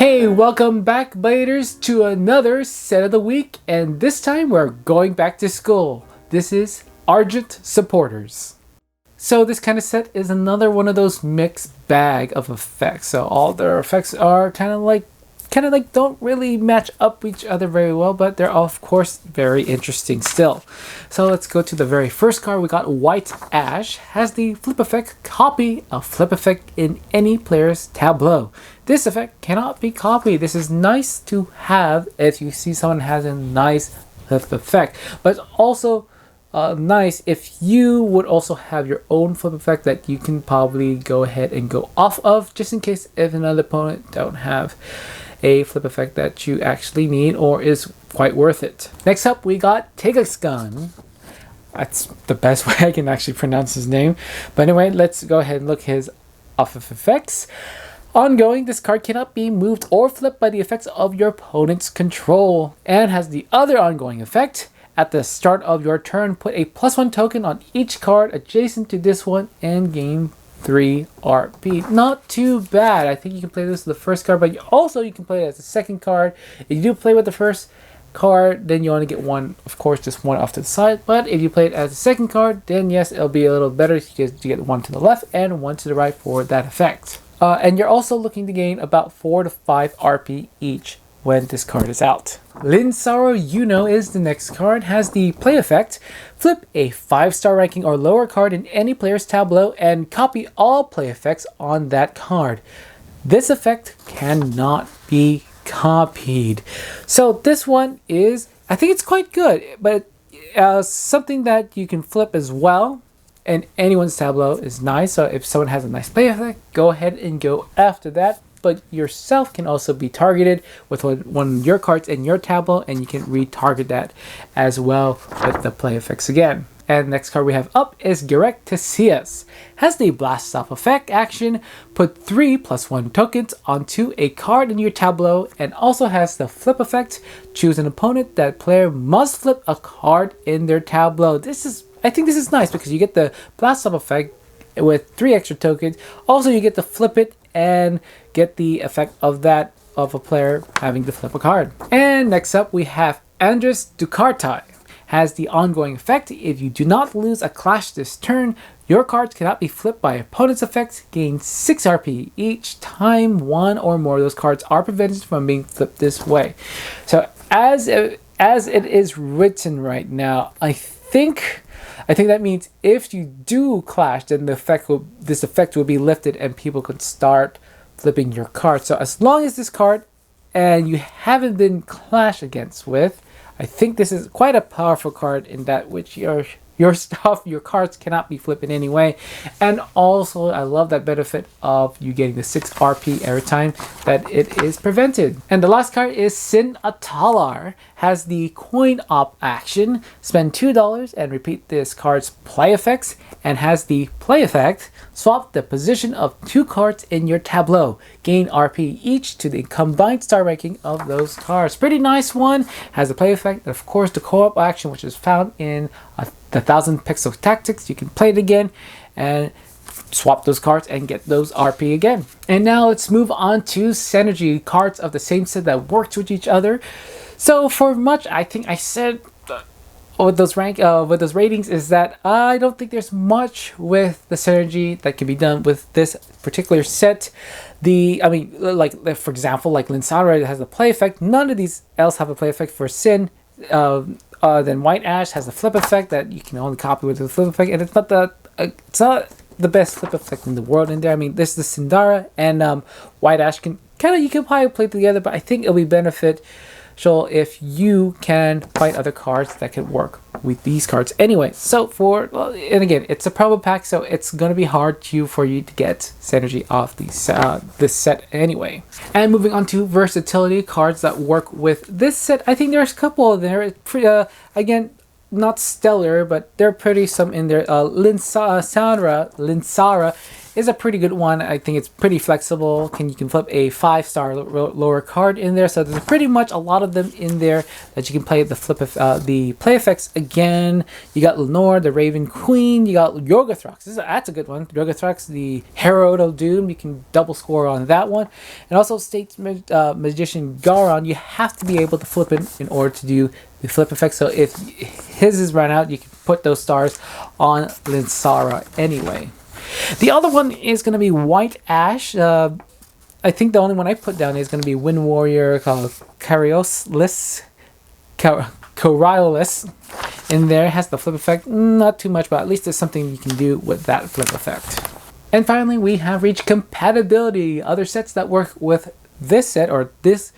Hey, welcome back, Bladers, to another set of the week, and this time we're going back to school. This is Argent Supporters. So this kind of set is another one of those mixed bag of effects. So all their effects are kind of like don't really match up with each other very well, but they're of course very interesting still. So let's go to the very first card. We got White Ash. Has the flip effect, copy a flip effect in any player's tableau. This effect cannot be copied. This is nice to have if you see someone has a nice flip effect, but also nice if you would also have your own flip effect that you can probably go ahead and go off of, just in case if another opponent don't have a flip effect that you actually need or is quite worth it. Next up, we got Tigger's Gun. That's the best way I can actually pronounce his name. But anyway, let's go ahead and look his off of effects. Ongoing, this card cannot be moved or flipped by the effects of your opponent's control, and has the other ongoing effect. At the start of your turn, put a +1 token on each card adjacent to this one and gain 3 RP. Not too bad. I think you can play this as the first card, but you can play it as the second card. If you do play with the first card, then you only get one, of course, just one off to the side. But if you play it as the second card, then yes, it'll be a little better because you get one to the left and one to the right for that effect. And you're also looking to gain about 4 to 5 RP each when this card is out. Linsaro is the next card. Has the play effect. Flip a 5-star ranking or lower card in any player's tableau and copy all play effects on that card. This effect cannot be copied. So this one is, I think it's quite good, but something that you can flip as well and anyone's tableau is nice. So if someone has a nice play effect, go ahead and go after that. But yourself can also be targeted with one of your cards in your tableau, and you can retarget that as well with the play effects again. And next card we have up is Garrett Tacias. Has the blast off effect action. Put 3 +1 tokens onto a card in your tableau, and also has the flip effect. Choose an opponent. That player must flip a card in their tableau. I think this is nice because you get the blast off effect with 3 extra tokens. Also, you get to flip it and get the effect of that of a player having to flip a card. And next up we have Andres Ducartai. Has the ongoing effect. If you do not lose a clash this turn, your cards cannot be flipped by opponent's effects. Gain 6 RP each time one or more of those cards are prevented from being flipped this way. So as it is written right now, I think that means if you do clash, then this effect will be lifted and people could start flipping your card. So as long as this card and you haven't been clashed against with, I think this is quite a powerful card in that which your cards cannot be flipped in any way. And also I love that benefit of you getting the 6 RP every time that it is prevented. And the last card is Sin Atalar. Has the coin op action. Spend $2 and repeat this card's play effects, and has the play effect. Swap the position of 2 cards in your tableau. Gain RP each to the combined star ranking of those cards. Pretty nice one. Has the play effect, and of course the co-op action, which is found in the 1000 Pixel Tactics. You can play it again and swap those cards and get those RP again. And now let's move on to synergy cards of the same set that works with each other. So for much, I think I said with those ratings is that I don't think there's much with the synergy that can be done with this particular set. Like for example, like Linsara has the play effect. None of these else have a play effect for Sin. Then White Ash has the flip effect that you can only copy with the flip effect, and it's not the best flip effect in the world in there. I mean, this is the Sindara and White Ash you can probably play together, but I think it'll be beneficial if you can find other cards that can work with these cards anyway. So and again, it's a promo pack, so it's gonna be hard for you to get synergy off this set anyway. And moving on to versatility cards that work with this set, I think there's a couple there. It's pretty, again, not stellar, but they're pretty some in there. Linsara is a pretty good one. I think it's pretty flexible. You can flip a 5-star lower card in there. So there's pretty much a lot of them in there that you can play the play effects again. You got Lenore, the Raven Queen. You got Yogathrax. That's a good one. Yogathrax, the Herald of Doom. You can double score on that one. And also State Magician Garon. You have to be able to flip it in order to do the flip effect. So if his is run out, you can put those stars on Linsara anyway. The other one is going to be White Ash. I think the only one I put down is going to be Wind Warrior Coriolis in there. It has the flip effect. Not too much, but at least there's something you can do with that flip effect. And finally, we have reached compatibility. Other sets that work with this set, or these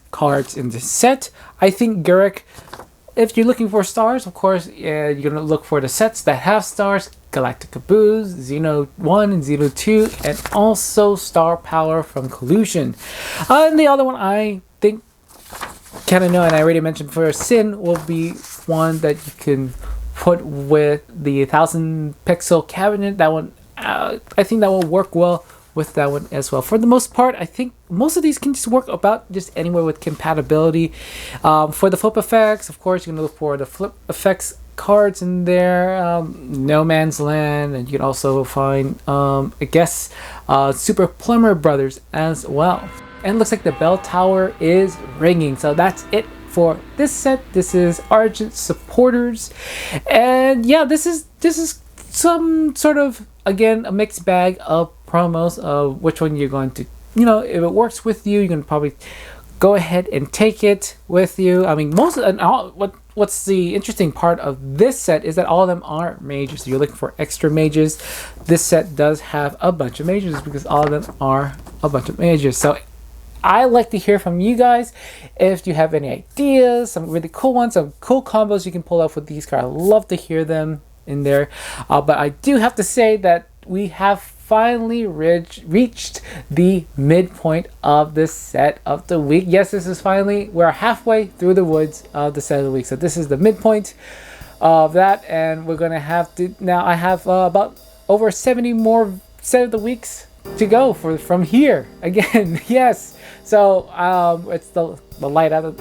cards in this set. I think Garrett, if you're looking for stars, of course, you're going to look for the sets that have stars. Galactic Caboose, Xeno 1 and Xeno 2, and also Star Power from Collusion. And the other one I think kind of know, and I already mentioned for Sin, will be one that you can put with the 1000 pixel cabinet. That one, I think that will work well with that one as well. For the most part, I think most of these can just work about just anywhere with compatibility. For the flip effects, of course, you're going to look for the flip effects cards in there, No Man's Land, and you can also find I guess Super Plumber Brothers as well. And it looks like the bell tower is ringing, so that's it for this set. This is Argent supporters, and yeah, this is some sort of, again, a mixed bag of promos of which one you're going to, if it works with you, you're going to probably go ahead and take it with you. I mean, what's the interesting part of this set is that all of them are mages. So you're looking for extra mages. This set does have a bunch of mages because all of them are a bunch of mages. So I like to hear from you guys if you have any ideas, some really cool ones, some cool combos you can pull off with these cards. I love to hear them in there. But I do have to say that we have finally reached the midpoint of this set of the week. Yes, this is finally, we're halfway through the woods of the set of the week. So this is the midpoint of that, and we're gonna have to, now I have about over 70 more set of the weeks to go from here again. Yes, so it's the light out of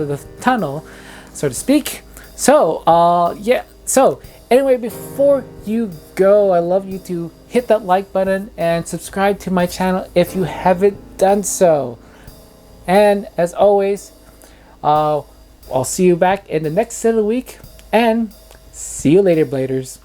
the tunnel, so to speak. So yeah, so anyway, before you go, I love you to hit that like button and subscribe to my channel if you haven't done so. And as always, I'll see you back in the next set of the week, and see you later, Bladers.